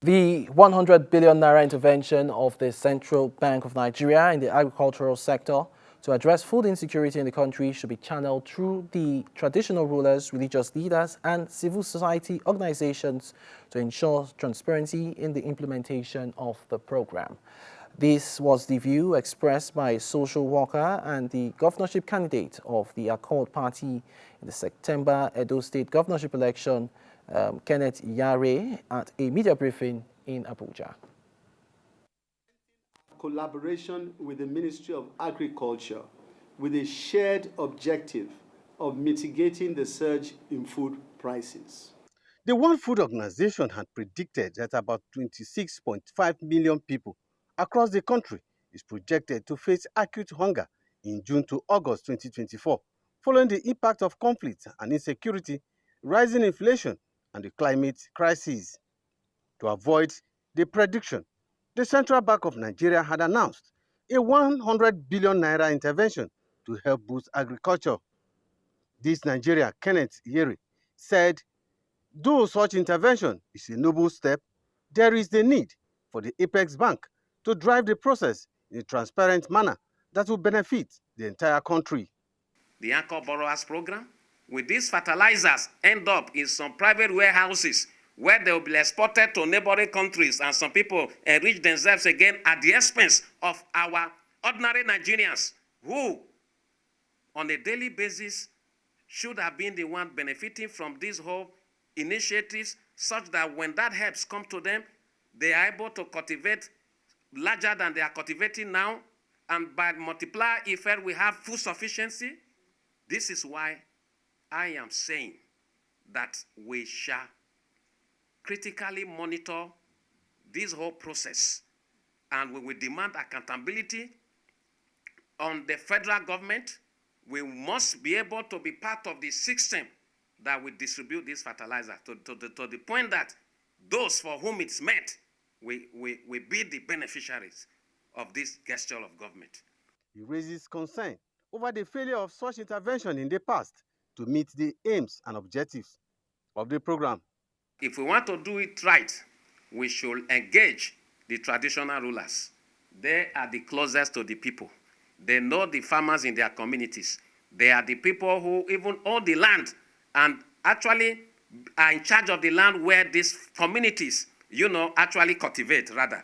The 100 billion naira intervention of the Central Bank of Nigeria in the agricultural sector to address food insecurity in the country should be channeled through the traditional rulers, religious leaders, and civil society organizations to ensure transparency in the implementation of the program. This was the view expressed by a social worker and the governorship candidate of the Accord Party in the September Edo State governorship election, Kenneth Iyere, at a media briefing in Abuja. Collaboration with the Ministry of Agriculture with a shared objective of mitigating the surge in food prices. The World Food Organization had predicted that about 26.5 million people across the country is projected to face acute hunger in June to August 2024, following the impact of conflict and insecurity, rising inflation, and the climate crisis. To avoid the prediction, the Central Bank of Nigeria had announced a 100 billion naira intervention to help boost agriculture. This Nigeria, Kenneth Iyere, said, though such intervention is a noble step, there is the need for the Apex Bank to drive the process in a transparent manner that will benefit the entire country. The Anchor Borrowers Program, with these fertilizers, end up in some private warehouses where they will be exported to neighboring countries, and some people enrich themselves again at the expense of our ordinary Nigerians who, on a daily basis, should have been the one benefiting from these whole initiatives, such that when that helps come to them, they are able to cultivate larger than they are cultivating now, and by multiplier effect, we have food sufficiency. This is why I am saying that we shall critically monitor this whole process, and we will demand accountability on the federal government. We must be able to be part of the system that will distribute this fertilizer to the point that those for whom it's meant will be the beneficiaries of this gesture of government. He raises concern over the failure of such intervention in the past to meet the aims and objectives of the program. If we want to do it right, we should engage the traditional rulers. They are the closest to the people. They know the farmers in their communities. They are the people who even own the land and actually are in charge of the land where these communities, actually cultivate, rather.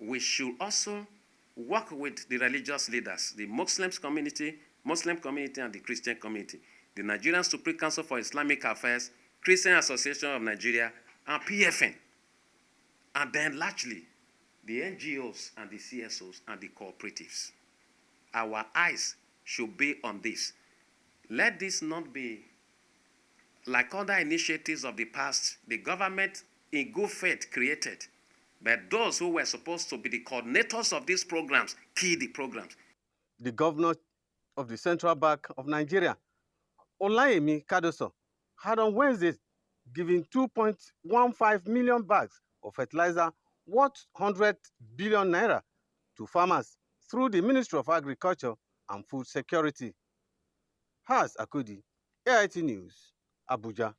We should also work with the religious leaders, the Muslim community and the Christian community, the Nigerian Supreme Council for Islamic Affairs, Christian Association of Nigeria, and PFN. And then largely, the NGOs and the CSOs and the cooperatives. Our eyes should be on this. Let this not be like other initiatives of the past, the government in good faith created, but those who were supposed to be the coordinators of these programs kill the programs. The governor of the Central Bank of Nigeria, Olayemi Kadoso, had on Wednesday given 2.15 million bags of fertilizer worth 100 billion naira to farmers through the Ministry of Agriculture and Food Security. Has Akudi, AIT News, Abuja.